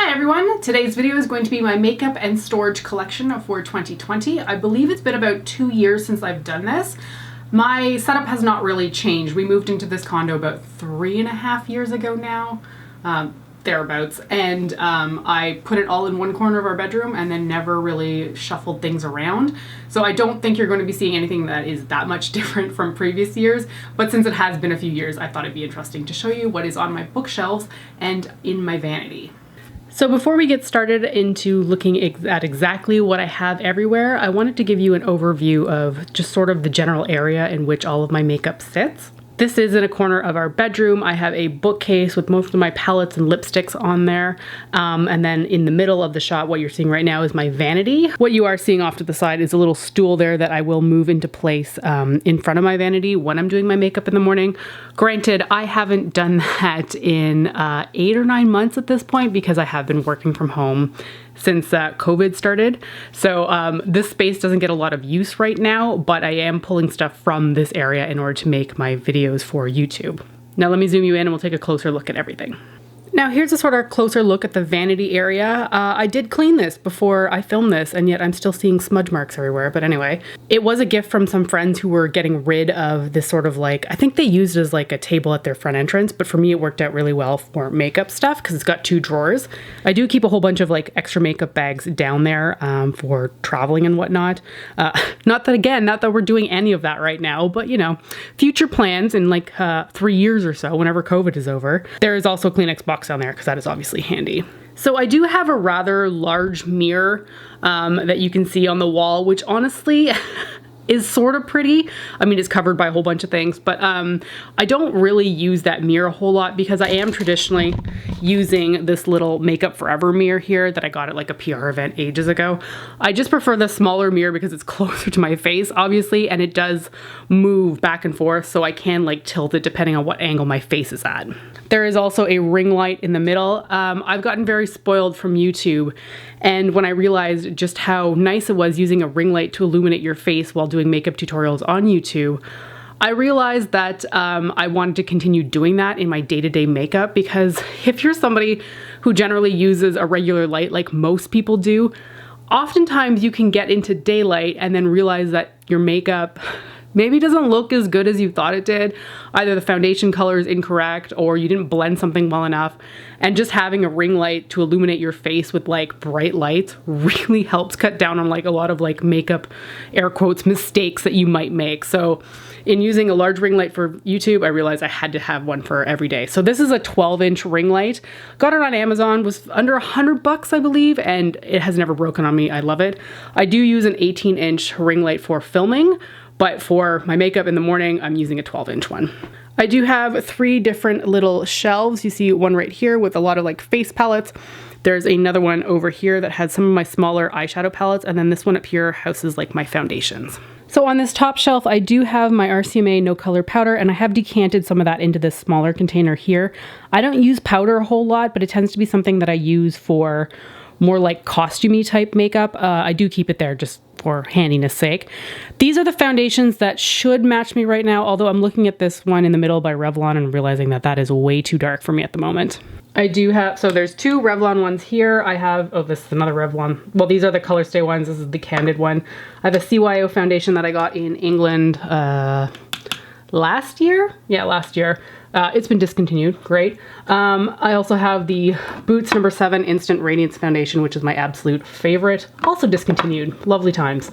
Hi everyone! Today's video is going to be my makeup and storage collection for 2020. I believe it's been about 2 years since I've done this. My setup has not really changed. We moved into this condo about 3.5 years ago now, thereabouts, and I put it all in one corner of our bedroom and then never really shuffled things around. So I don't think you're going to be seeing anything that is that much different from previous years, but since it has been a few years, I thought it'd be interesting to show you what is on my bookshelves and in my vanity. So before we get started into looking at exactly what I have everywhere, I wanted to give you an overview of just sort of the general area in which all of my makeup sits. This is in a corner of our bedroom. I have a bookcase with most of my palettes and lipsticks on there. And then in the middle of the shot, what you're seeing right now is my vanity. What you are seeing off to the side is a little stool there that I will move into place in front of my vanity when I'm doing my makeup in the morning. Granted, I haven't done that in 8 or 9 months at this point because I have been working from home since COVID started. So this space doesn't get a lot of use right now, but I am pulling stuff from this area in order to make my videos for YouTube. Now let me zoom you in and we'll take a closer look at everything. Now here's a sort of closer look at the vanity area. I did clean this before I filmed this, and yet I'm still seeing smudge marks everywhere. But anyway, it was a gift from some friends who were getting rid of this sort of like, I think they used it as like a table at their front entrance, but for me it worked out really well for makeup stuff because it's got 2 drawers. I do keep a whole bunch of like extra makeup bags down there for traveling and whatnot. Not that we're doing any of that right now, but you know, future plans in like 3 years or so, whenever COVID is over. There is also a Kleenex box down there because that is obviously handy. So I do have a rather large mirror that you can see on the wall, which honestly is sort of pretty. I mean, it's covered by a whole bunch of things, but I don't really use that mirror a whole lot because I am traditionally using this little Makeup Forever mirror here that I got at like a PR event ages ago. I just prefer the smaller mirror because it's closer to my face, obviously, and it does move back and forth, so I can like tilt it depending on what angle my face is at. There is also a ring light in the middle. I've gotten very spoiled from YouTube, and when I realized just how nice it was using a ring light to illuminate your face while doing makeup tutorials on YouTube, I realized that I wanted to continue doing that in my day-to-day makeup, because if you're somebody who generally uses a regular light like most people do, oftentimes you can get into daylight and then realize that your makeup maybe doesn't look as good as you thought it did. Either the foundation color is incorrect or you didn't blend something well enough. And just having a ring light to illuminate your face with like bright lights really helps cut down on like a lot of like makeup, air quotes, mistakes that you might make. So in using a large ring light for YouTube, I realized I had to have one for every day. So this is a 12-inch ring light. Got it on Amazon, was under $100, I believe, and it has never broken on me. I love it. I do use an 18-inch ring light for filming, but for my makeup in the morning, I'm using a 12-inch one. I do have 3 different little shelves. You see one right here with a lot of like face palettes. There's another one over here that has some of my smaller eyeshadow palettes, and then this one up here houses like my foundations. So on this top shelf, I do have my RCMA no color powder, and I have decanted some of that into this smaller container here. I don't use powder a whole lot, but it tends to be something that I use for more like costumey type makeup. I do keep it there just for handiness sake. These are the foundations that should match me right now, although I'm looking at this one in the middle by Revlon and realizing that that is way too dark for me at the moment. I do have, so there's 2 Revlon ones here. I have, oh, this is another Revlon. Well, these are the Color Stay ones. This is the Candid one. I have a CYO foundation that I got in England last year. Yeah, last year. It's been discontinued. Great. I also have the Boots No. 7 Instant Radiance Foundation, which is my absolute favorite. Also discontinued. Lovely times.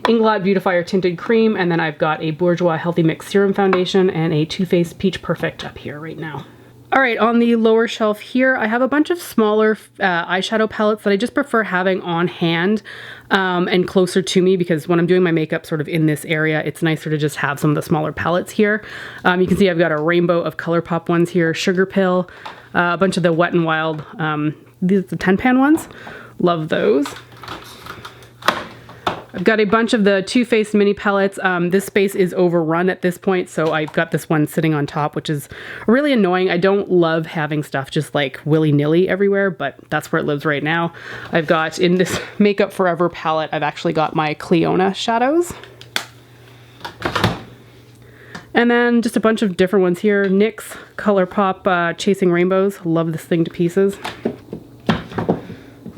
Inglot Beautifier Tinted Cream, and then I've got a Bourjois Healthy Mix Serum Foundation and a Too Faced Peach Perfect up here right now. All right, on the lower shelf here, I have a bunch of smaller eyeshadow palettes that I just prefer having on hand and closer to me, because when I'm doing my makeup sort of in this area, it's nicer to just have some of the smaller palettes here. You can see I've got a rainbow of ColourPop ones here, Sugar Pill, a bunch of the Wet n Wild, these are the 10-pan ones. Love those. I've got a bunch of the Too Faced mini palettes. This space is overrun at this point, so I've got this one sitting on top, which is really annoying. I don't love having stuff just like willy-nilly everywhere, but that's where it lives right now. I've got in this Makeup Forever palette, I've actually got my Cleona shadows. And then just a bunch of different ones here. NYX ColourPop Chasing Rainbows. Love this thing to pieces.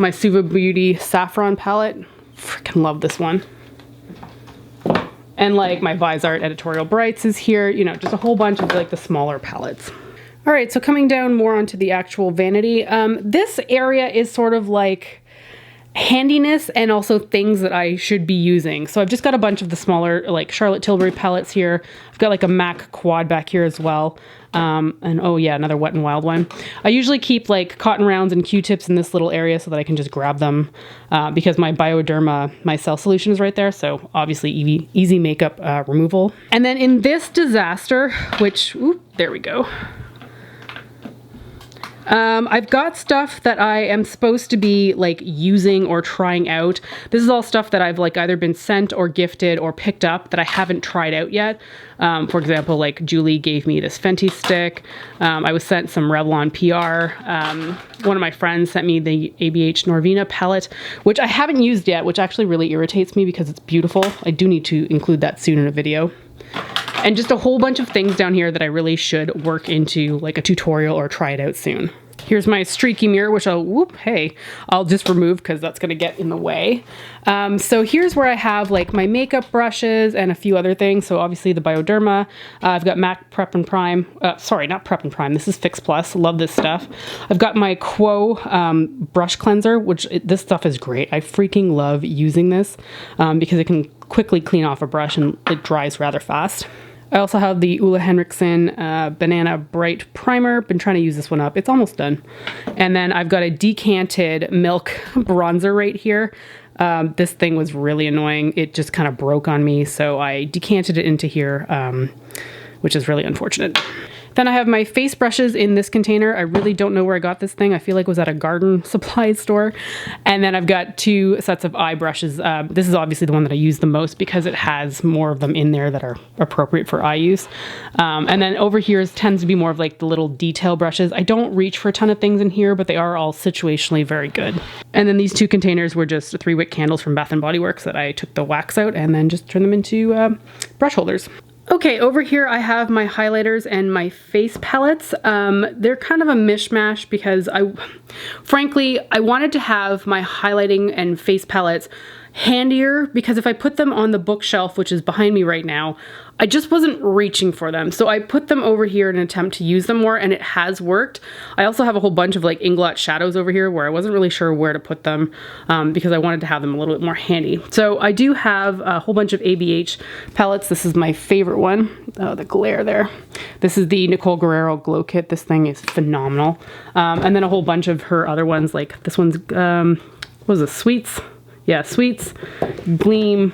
my Suva Beauty Saffron palette. Freaking love this one. And like my Visart Editorial Brights is here, you know, just a whole bunch of like the smaller palettes. All right, so coming down more onto the actual Vanity, this area is sort of like handiness and also things that I should be using. So I've just got a bunch of the smaller like Charlotte Tilbury palettes here. I've got like a MAC quad back here as well. And oh yeah, another Wet n Wild one. I usually keep like cotton rounds and Q-tips in this little area so that I can just grab them because my Bioderma Micelle solution is right there. So obviously easy makeup removal. And then in this disaster, which, ooh, there we go. I've got stuff that I am supposed to be like using or trying out. This is all stuff that I've like either been sent or gifted or picked up that I haven't tried out yet. For example, like Julie gave me this Fenty stick. I was sent some Revlon PR. One of my friends sent me the ABH Norvina palette, which I haven't used yet, which actually really irritates me because it's beautiful. I do need to include that soon in a video. And just a whole bunch of things down here that I really should work into like a tutorial or try it out soon. Here's my streaky mirror, which I'll just remove because that's going to get in the way. So here's where I have like my makeup brushes and a few other things. So obviously the Bioderma. I've got MAC Prep and Prime. Sorry, not Prep and Prime. This is Fix Plus. Love this stuff. I've got my Quo brush cleanser, which this stuff is great. I freaking love using this because it can quickly clean off a brush and it dries rather fast. I also have the Ole Henriksen Banana Bright Primer. Been trying to use this one up. It's almost done. And then I've got a decanted milk bronzer right here. This thing was really annoying. It just kind of broke on me, so I decanted it into here, which is really unfortunate. Then I have my face brushes in this container. I really don't know where I got this thing. I feel like it was at a garden supply store. And then I've got 2 sets of eye brushes. This is obviously the one that I use the most because it has more of them in there that are appropriate for eye use. And then over here tends to be more of like the little detail brushes. I don't reach for a ton of things in here, but they are all situationally very good. And then these 2 containers were just 3-wick candles from Bath & Body Works that I took the wax out and then just turned them into brush holders. Okay, over here I have my highlighters and my face palettes. They're kind of a mishmash because frankly, I wanted to have my highlighting and face palettes handier because if I put them on the bookshelf, which is behind me right now, I just wasn't reaching for them. So I put them over here in an attempt to use them more, and it has worked. I also have a whole bunch of like Inglot shadows over here where I wasn't really sure where to put them because I wanted to have them a little bit more handy. So I do have a whole bunch of ABH palettes. This is my favorite one. Oh, the glare there. This is the Nicole Guerrero Glow Kit. This thing is phenomenal. And then a whole bunch of her other ones, like this one's, what was this, Sweets? Yeah, Sweets, Gleam.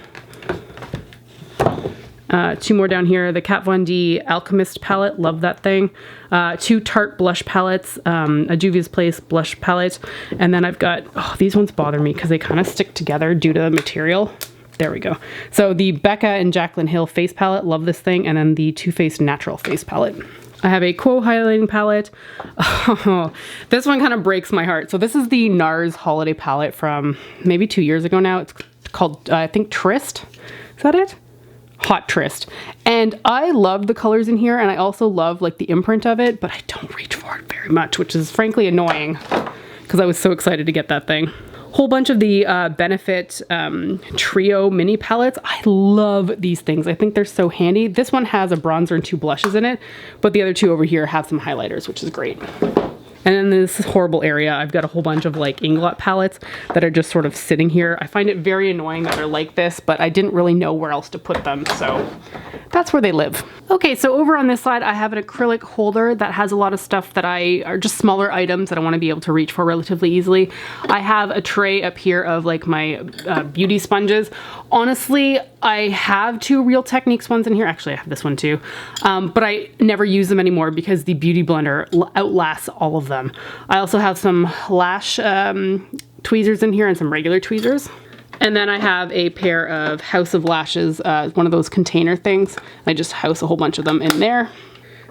2 more down here, the Kat Von D Alchemist palette, love that thing. 2 Tarte blush palettes, a Juvia's Place blush palette, and then I've got, oh, these ones bother me because they kind of stick together due to the material. There we go. So the Becca and Jaclyn Hill face palette, love this thing, and then the Too Faced Natural face palette. I have a Quo highlighting palette. Oh, this one kind of breaks my heart. So this is the NARS holiday palette from maybe 2 years ago now. It's called, I think, Tryst. Is that it? Hot Tryst. And I love the colors in here, and I also love like the imprint of it, but I don't reach for it very much, which is frankly annoying because I was so excited to get that thing. Whole bunch of the Benefit Trio mini palettes. I love these things. I think they're so handy. This one has a bronzer and 2 blushes in it, but the other 2 over here have some highlighters, which is great. And in this horrible area, I've got a whole bunch of like Inglot palettes that are just sort of sitting here. I find it very annoying that they're like this, but I didn't really know where else to put them, so that's where they live. Okay, so over on this side, I have an acrylic holder that has a lot of stuff that are just smaller items that I want to be able to reach for relatively easily. I have a tray up here of like my beauty sponges. Honestly, I have 2 Real Techniques ones in here. Actually, I have this one too, but I never use them anymore because the Beauty Blender outlasts all of them. I also have some lash tweezers in here and some regular tweezers. And then I have a pair of House of Lashes, one of those container things. I just house a whole bunch of them in there.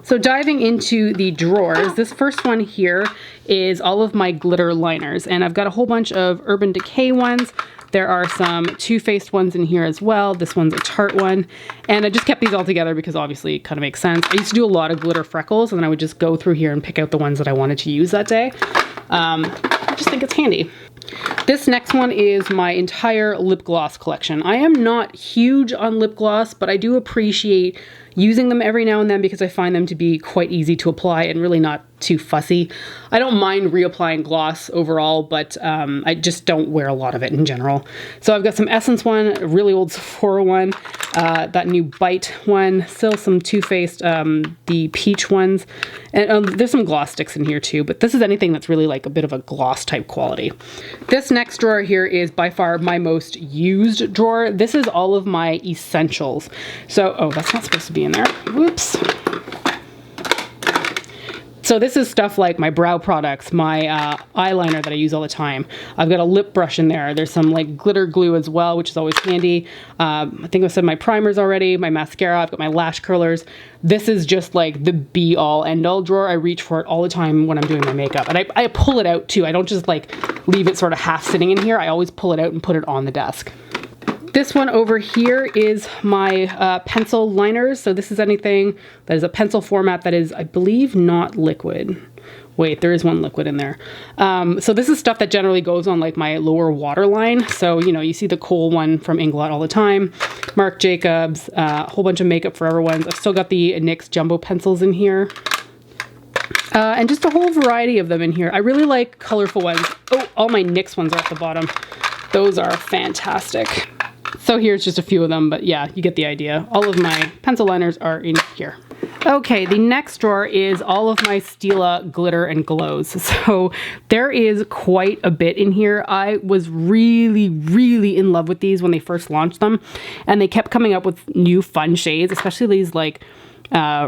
So diving into the drawers, this first one here is all of my glitter liners, and I've got a whole bunch of Urban Decay ones. There are some Too Faced ones in here as well. This one's a Tarte one. And I just kept these all together because obviously it kind of makes sense. I used to do a lot of glitter freckles, and then I would just go through here and pick out the ones that I wanted to use that day. I just think it's handy. This next one is my entire lip gloss collection. I am not huge on lip gloss, but I do appreciate using them every now and then because I find them to be quite easy to apply and really not too fussy. I don't mind reapplying gloss overall, but I just don't wear a lot of it in general. So I've got some Essence one, a really old Sephora one, that new Bite one, still some Too Faced, the peach ones, and there's some gloss sticks in here too, but this is anything that's really like a bit of a gloss type quality. This next drawer here is by far my most used drawer. This is all of my essentials. So, oh, that's not supposed to be in there. Whoops. So this is stuff like my brow products, my eyeliner that I use all the time. I've got a lip brush in there. There's some like glitter glue as well, which is always handy. I think I said my primers already, my mascara, I've got my lash curlers. This is just like the be all end all drawer. I reach for it all the time when I'm doing my makeup. And I pull it out too. I don't just like leave it sort of half sitting in here. I always pull it out and put it on the desk. This one over here is my pencil liners. So this is anything that is a pencil format that is, I believe, not liquid. Wait, there is one liquid in there. So this is stuff that generally goes on like my lower waterline. So, you know, you see the Kohl one from Inglot all the time. Marc Jacobs, a whole bunch of Makeup Forever ones. I've still got the NYX jumbo pencils in here. And just a whole variety of them in here. I really like colorful ones. Oh, all my NYX ones are at the bottom. Those are fantastic. So here's just a few of them, but yeah, you get the idea. All of my pencil liners are in here. Okay, the next drawer is all of my Stila glitter and glows. So there is quite a bit in here. I was really, really in love with these when they first launched them, and they kept coming up with new fun shades, especially these like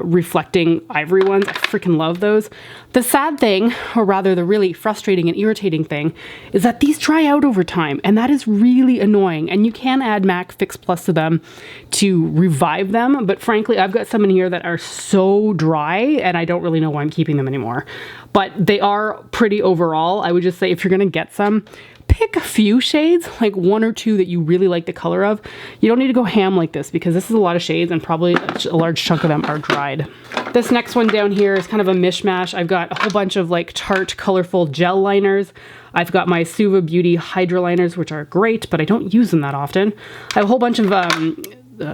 reflecting ivory ones. I freaking love those. The sad thing, or rather the really frustrating and irritating thing, is that these dry out over time, and that is really annoying. And you can add MAC Fix Plus to them to revive them, but frankly, I've got some in here that are so dry, and I don't really know why I'm keeping them anymore. But they are pretty overall. I would just say if you're gonna get some, pick a few shades, like one or two that you really like the color of. You don't need to go ham like this because this is a lot of shades and probably a large chunk of them are dried. This next one down here is kind of a mishmash. I've got a whole bunch of like Tarte colorful gel liners. I've got my Suva Beauty Hydra liners, which are great, but I don't use them that often. I have a whole bunch of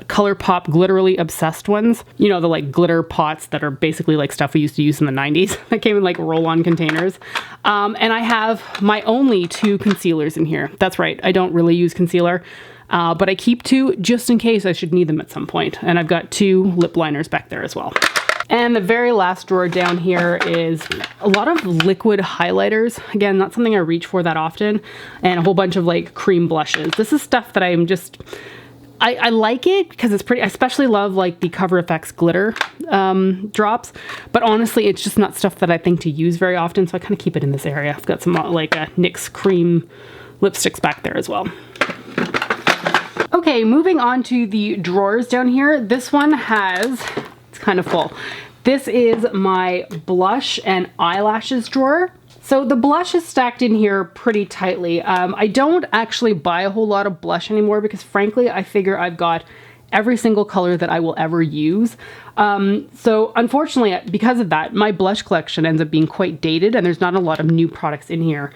ColourPop glitterally obsessed ones. You know, the like glitter pots that are basically like stuff we used to use in the 90s that came in like roll-on containers. And I have my only 2 concealers in here. That's right, I don't really use concealer, but I keep 2 just in case I should need them at some point. And I've got 2 lip liners back there as well. And the very last drawer down here is a lot of liquid highlighters. Again, not something I reach for that often. And a whole bunch of like cream blushes. This is stuff that I'm just... I like it because it's pretty. I especially love like the Cover FX glitter drops, but honestly, it's just not stuff that I think to use very often, so I kind of keep it in this area. I've got some like NYX cream lipsticks back there as well. Okay, moving on to the drawers down here. This one has, it's kind of full. This is my blush and eyelashes drawer. So the blush is stacked in here pretty tightly. I don't actually buy a whole lot of blush anymore because frankly, I figure I've got every single color that I will ever use. So unfortunately, because of that, my blush collection ends up being quite dated and there's not a lot of new products in here.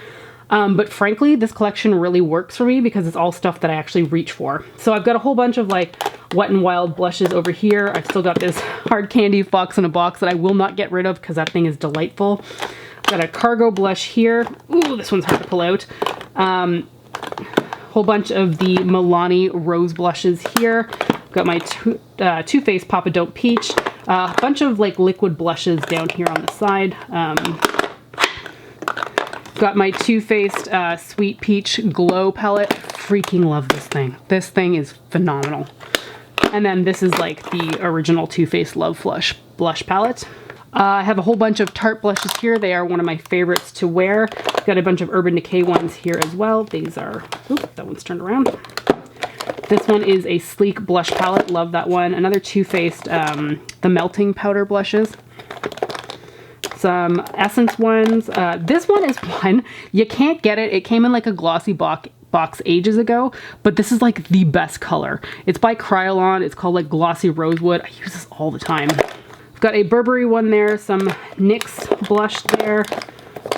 But frankly, this collection really works for me because it's all stuff that I actually reach for. So I've got a whole bunch of like Wet n Wild blushes over here. I've still got this Hard Candy Fox in a Box that I will not get rid of because that thing is delightful. Got a cargo blush here. Ooh, this one's hard to pull out. Whole bunch of the Milani rose blushes here. Got my Too Faced Papa Don't Peach. A bunch of like liquid blushes down here on the side. Got my Too Faced Sweet Peach Glow palette. Freaking love this thing. This thing is phenomenal. And then this is like the original Too Faced Love Flush blush palette. I have a whole bunch of Tarte blushes here. They are one of my favorites to wear. Got a bunch of Urban Decay ones here as well. These are, oop, that one's turned around. This one is a sleek blush palette. Love that one. Another Too Faced, the Melting Powder blushes. Some Essence ones. This one is one, you can't get it. It came in like a glossy box ages ago, but this is like the best color. It's by Kryolan. It's called like Glossy Rosewood. I use this all the time. Got a Burberry one there, some NYX blush there,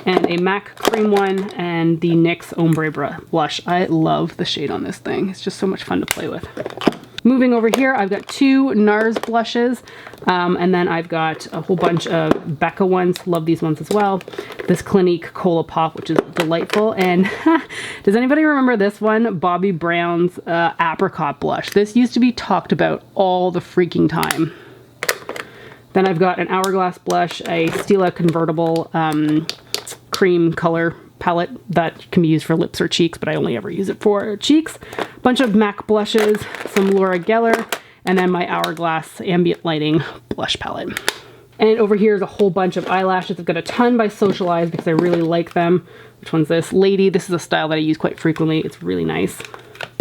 and a MAC cream one, and the NYX Ombre blush. I love the shade on this thing. It's just so much fun to play with. Moving over here, I've got 2 NARS blushes, and then I've got a whole bunch of Becca ones. Love these ones as well. This Clinique Cola Pop, which is delightful. And does anybody remember this one? Bobbi Brown's Apricot blush. This used to be talked about all the freaking time. Then I've got an Hourglass blush, a Stila convertible cream color palette that can be used for lips or cheeks, but I only ever use it for cheeks. Bunch of MAC blushes, some Laura Geller, and then my Hourglass Ambient Lighting blush palette. And over here is a whole bunch of eyelashes. I've got a ton by Socialize because I really like them. Which one's this? Lady. This is a style that I use quite frequently. It's really nice.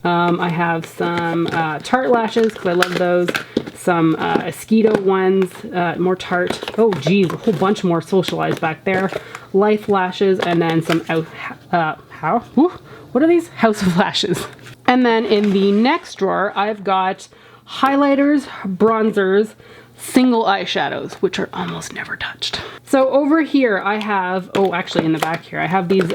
I have some Tarte lashes because I love those. Some Esquito ones, more Tarte. Oh geez, a whole bunch more Socialize back there. Life lashes, and then some what are these? House of Lashes. And then in the next drawer, I've got highlighters, bronzers, single eyeshadows, which are almost never touched. So over here I have, oh actually in the back here, I have these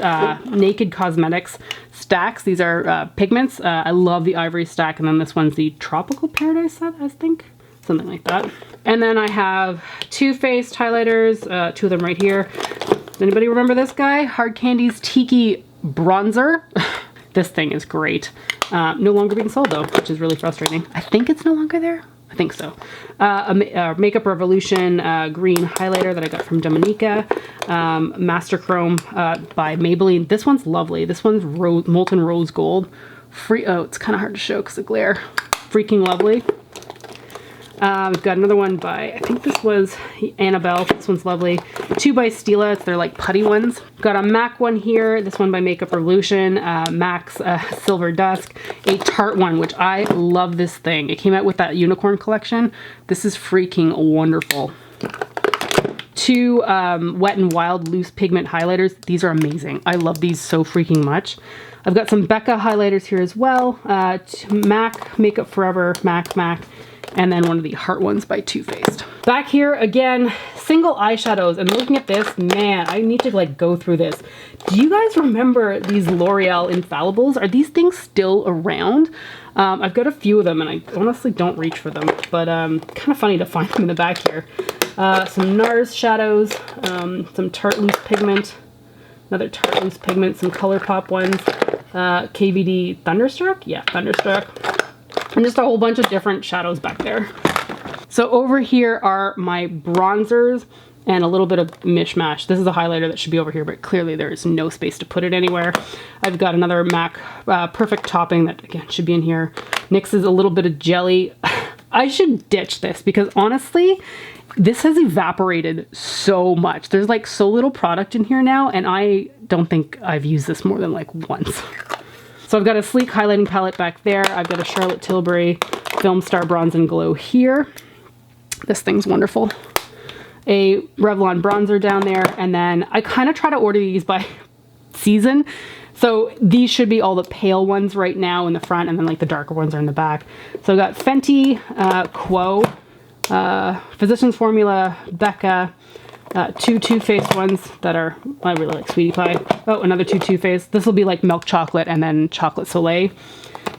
Naked Cosmetics stacks. These are pigments. I love the Ivory stack, and then this one's the Tropical Paradise set, I think. Something like that. And then I have Too Faced highlighters, 2 of them right here. Does anybody remember this guy? Hard Candy's Tiki Bronzer. This thing is great. No longer being sold though, which is really frustrating. I think it's no longer there. I think so. A Makeup Revolution green highlighter that I got from Dominica. Master Chrome by Maybelline. This one's lovely. This one's Molten Rose Gold. Oh, it's kind of hard to show because of glare. Freaking lovely. We've got another one by, I think this was Annabelle. This one's lovely. 2 by Stila. It's their like putty ones. Got a MAC one here. This one by Makeup Revolution. MAC's Silver Dusk. A Tarte one, which I love this thing. It came out with that unicorn collection. This is freaking wonderful. 2 Wet n Wild loose pigment highlighters. These are amazing. I love these so freaking much. I've got some Becca highlighters here as well. MAC Makeup Forever, MAC. And then one of the Heart ones by Too Faced. Back here, again, single eyeshadows. And looking at this, man, I need to like go through this. Do you guys remember these L'Oreal Infallibles? Are these things still around? I've got a few of them and I honestly don't reach for them, but kind of funny to find them in the back here. Some NARS shadows, some Tarte Loose Pigment, another Tarte Loose Pigment, some ColourPop ones, KVD Thunderstruck? Yeah, Thunderstruck. And just a whole bunch of different shadows back there. So over here are my bronzers and a little bit of mishmash. This is a highlighter that should be over here, but clearly there's no space to put it anywhere. I've got another MAC Perfect Topping that again should be in here. NYX's a little bit of jelly. I should ditch this because honestly, this has evaporated so much. There's like so little product in here now, and I don't think I've used this more than like once. So I've got a sleek highlighting palette back there. I've got a Charlotte Tilbury Film Star Bronze and Glow here. This thing's wonderful. A Revlon bronzer down there. And then I kind of try to order these by season. So these should be all the pale ones right now in the front, and then like the darker ones are in the back. So I've got Fenty, Quo, Physicians Formula, Becca, 2 Too Faced ones that are, I really like Sweetie Pie. Oh, another 2 Too Faced. This will be like Milk Chocolate and then Chocolate Soleil.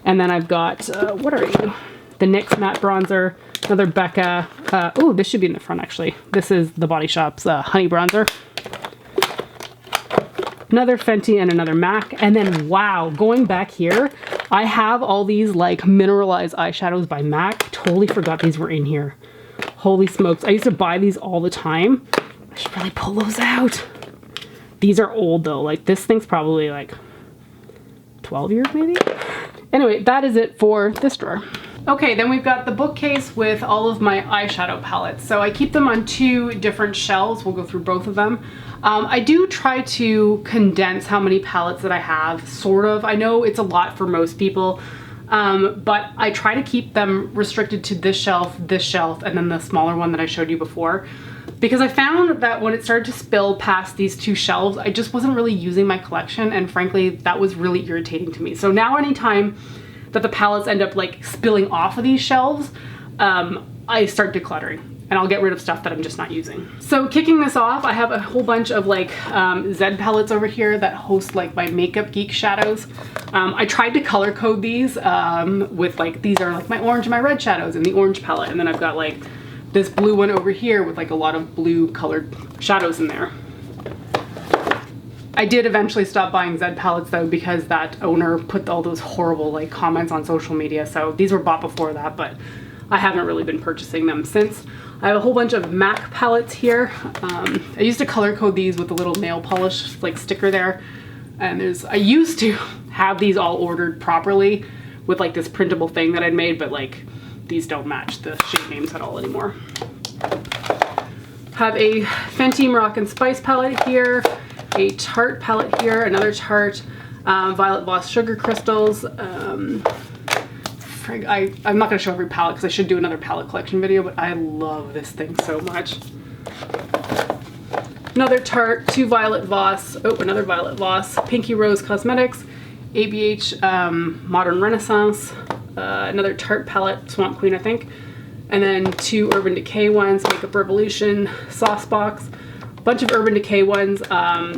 And then I've got, what are you? The NYX Matte Bronzer, another Becca. Oh, this should be in the front actually. This is the Body Shop's Honey Bronzer. Another Fenty and another MAC. And then, wow, going back here, I have all these like mineralized eyeshadows by MAC. Totally forgot these were in here. Holy smokes. I used to buy these all the time. I should probably pull those out. These are old though. Like this thing's probably like 12 years maybe. Anyway, that is it for this drawer. Okay, then we've got the bookcase with all of my eyeshadow palettes. So I keep them on 2 different shelves. We'll go through both of them. I do try to condense how many palettes that I have, sort of. I know it's a lot for most people, but I try to keep them restricted to this shelf, and then the smaller one that I showed you before. Because I found that when it started to spill past these 2 shelves, I just wasn't really using my collection, and frankly, that was really irritating to me. So now anytime that the palettes end up like spilling off of these shelves, I start decluttering. and I'll get rid of stuff that I'm just not using. So kicking this off, I have a whole bunch of like Z palettes over here that host like my Makeup Geek shadows. I tried to color code these with like, these are like my orange and my red shadows in the orange palette, and then I've got like this blue one over here with like a lot of blue colored shadows in there. I did eventually stop buying Z palettes though, because that owner put all those horrible like comments on social media. So these were bought before that, but I haven't really been purchasing them since. I have a whole bunch of MAC palettes here. I used to color code these with a little nail polish like sticker there. And I used to have these all ordered properly with like this printable thing that I'd made, but like these don't match the shade names at all anymore. Have a Fenty Moroccan Spice palette here, a Tarte palette here, another Tarte, Violet Voss Sugar Crystals. I'm not going to show every palette because I should do another palette collection video, but I love this thing so much. Another Tarte, two Violet Voss, another Violet Voss, Pinky Rose Cosmetics, ABH Modern Renaissance, another Tarte palette, Swamp Queen I think, and then two Urban Decay ones, Makeup Revolution, Sauce Box, bunch of Urban Decay ones.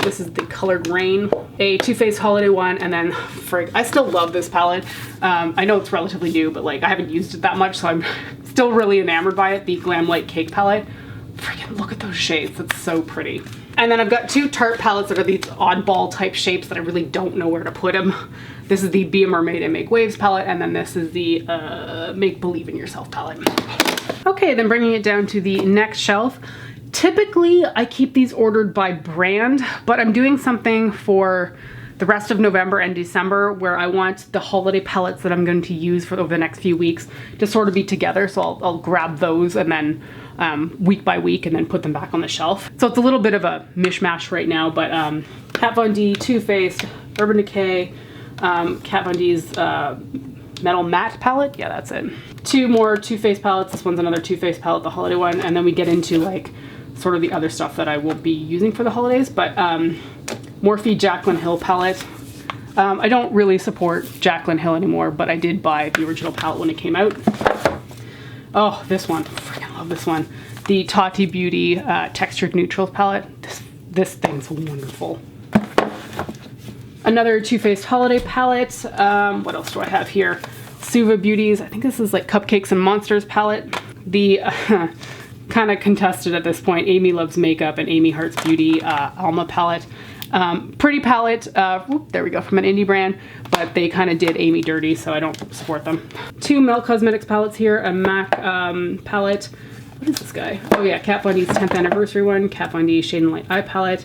This is the Colored Rain, a Too Faced Holiday one, and then frig, I still love this palette. I know it's relatively new, but like I haven't used it that much, so I'm still really enamored by it. The Glam Light Cake palette. Freaking look at those shades, it's so pretty. And then I've got two Tarte palettes that are these oddball type shapes that I really don't know where to put them. This is the Be a Mermaid and Make Waves palette, and then this is the Make Believe in Yourself palette. Okay, then bringing it down to the next shelf. Typically, I keep these ordered by brand, but I'm doing something for the rest of November and December where I want the holiday palettes that I'm going to use for over the next few weeks to sort of be together. So I'll grab those and then week by week and then put them back on the shelf. So it's a little bit of a mishmash right now, but Kat Von D, Too Faced, Urban Decay, Kat Von D's Metal Matte palette. Yeah, that's it. Two more Too Faced palettes. This one's another Too Faced palette, the holiday one. And then we get into like sort of the other stuff that I will be using for the holidays. But Morphe Jaclyn Hill palette. I don't really support Jaclyn Hill anymore, but I did buy the original palette when it came out. Oh, this one. I freaking love this one. The Tati Beauty Textured Neutrals palette. This thing's wonderful. Another Too Faced holiday palette. What else do I have here? Suva Beauties. I think this is like Cupcakes and Monsters palette. The kind of contested at this point Amy Loves Makeup and Amy Hearts Beauty Alma palette. Pretty palette, there we go, from an indie brand, but they kind of did Amy dirty, so I don't support them. Two Mel Cosmetics palettes here, a MAC palette. What is this guy? Oh yeah, Kat Von D's 10th anniversary one, Kat Von D Shade and Light Eye palette,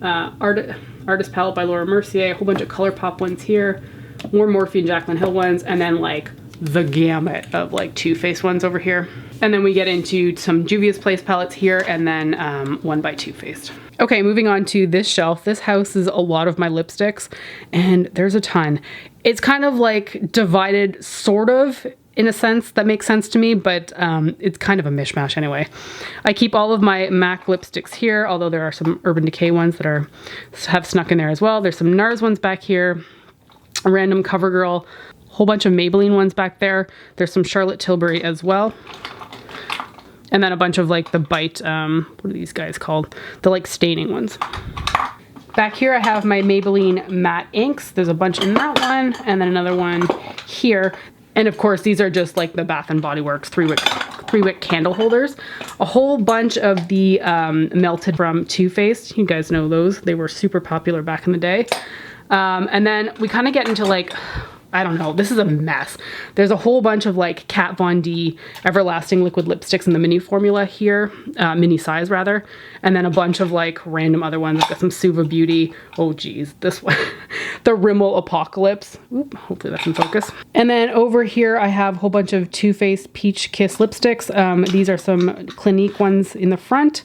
Artist palette by Laura Mercier, a whole bunch of ColourPop ones here, more Morphe and Jaclyn Hill ones, and then like the gamut of like Too Faced ones over here. And then we get into some Juvia's Place palettes here, and then one by Too Faced. Okay, moving on to this shelf. This houses a lot of my lipsticks, and there's a ton. It's kind of like divided, sort of, in a sense that makes sense to me, but it's kind of a mishmash anyway. I keep all of my MAC lipsticks here, although there are some Urban Decay ones that have snuck in there as well. There's some NARS ones back here, a random CoverGirl, whole bunch of Maybelline ones back there. There's some Charlotte Tilbury as well. And then a bunch of like the Bite, what are these guys called? The like staining ones. Back here I have my Maybelline matte inks. There's a bunch in that one, and then another one here. And of course these are just like the Bath & Body Works 3-wick candle holders. A whole bunch of the Melted from Too Faced. You guys know those. They were super popular back in the day. And then we kind of get into like, I don't know, this is a mess. There's a whole bunch of like Kat Von D Everlasting Liquid Lipsticks in the mini formula here, mini size rather, and then a bunch of like random other ones. I've got some Suva Beauty, oh geez, this one, the Rimmel Apocalypse. Oop, hopefully that's in focus. And then over here I have a whole bunch of Too Faced Peach Kiss lipsticks. These are some Clinique ones in the front.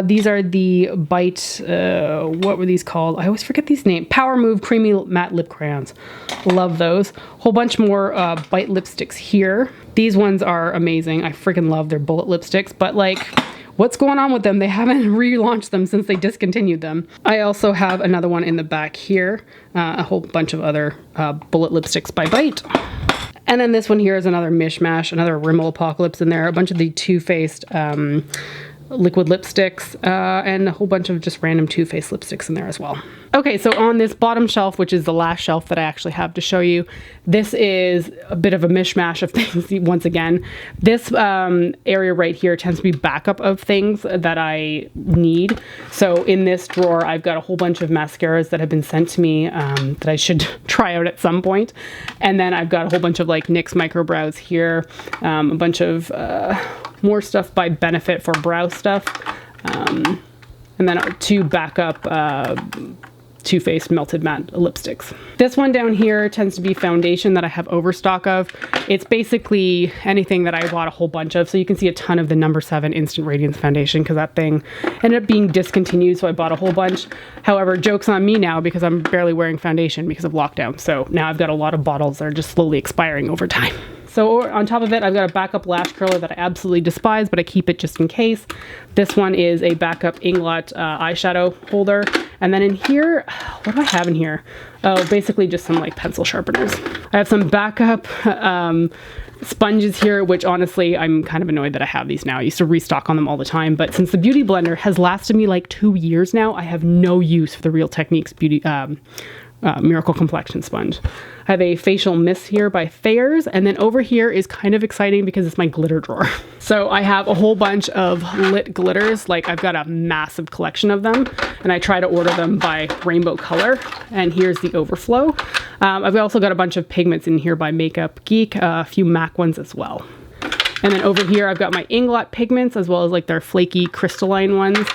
These are the Bite, what were these called? I always forget these names. Power Move Creamy Matte Lip Crayons. Love those. Whole bunch more Bite lipsticks here. These ones are amazing. I freaking love their bullet lipsticks, but like What's going on with them? They haven't relaunched them since they discontinued them. I also have another one in the back here, a whole bunch of other bullet lipsticks by Bite. And then this one here is another mishmash, another Rimmel Apocalypse in there, a bunch of the Too Faced liquid lipsticks, and a whole bunch of just random Too Faced lipsticks in there as well. Okay, so on this bottom shelf, which is the last shelf that I actually have to show you, this is a bit of a mishmash of things once again. This area right here tends to be backup of things that I need. So in this drawer, I've got a whole bunch of mascaras that have been sent to me that I should try out at some point. And then I've got a whole bunch of like NYX micro brows here, a bunch of more stuff by Benefit for brow stuff, and then 2 backup Too Faced Melted Matte lipsticks. This one down here tends to be foundation that I have overstock of. It's basically anything that I bought a whole bunch of. So you can see a ton of the No. 7 Instant Radiance foundation because that thing ended up being discontinued, so I bought a whole bunch. However, joke's on me now because I'm barely wearing foundation because of lockdown. So now I've got a lot of bottles that are just slowly expiring over time. So on top of it, I've got a backup lash curler that I absolutely despise, but I keep it just in case. This one is a backup Inglot eyeshadow holder. And then in here, what do I have in here? Oh, basically just some like pencil sharpeners. I have some backup sponges here, which honestly, I'm kind of annoyed that I have these now. I used to restock on them all the time, but since the Beauty Blender has lasted me like 2 years now, I have no use for the Real Techniques Beauty Miracle Complexion Sponge. I have a facial mist here by Thayers, and then over here is kind of exciting because it's my glitter drawer. So I have a whole bunch of lit glitters, like I've got a massive collection of them, and I try to order them by rainbow color, and here's the overflow. I've also got a bunch of pigments in here by Makeup Geek, a few MAC ones as well. And then over here I've got my Inglot pigments as well as like their flaky crystalline ones.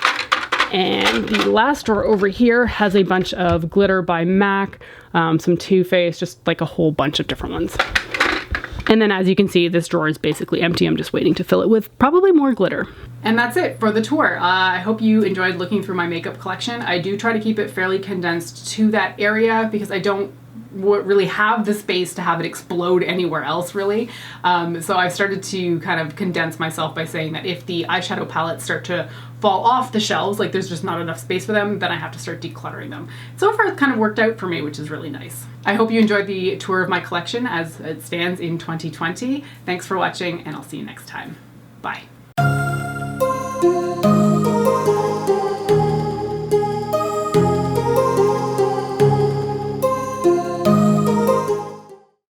And the last drawer over here has a bunch of glitter by MAC, some Too Faced, just like a whole bunch of different ones. And then as you can see, this drawer is basically empty. I'm just waiting to fill it with probably more glitter. And that's it for the tour. I hope you enjoyed looking through my makeup collection. I do try to keep it fairly condensed to that area because I don't really have the space to have it explode anywhere else really. So I've started to kind of condense myself by saying that if the eyeshadow palettes start to fall off the shelves, like there's just not enough space for them, then I have to start decluttering them. So far it's kind of worked out for me, which is really nice. I hope you enjoyed the tour of my collection as it stands in 2020. Thanks for watching, and I'll see you next time. Bye.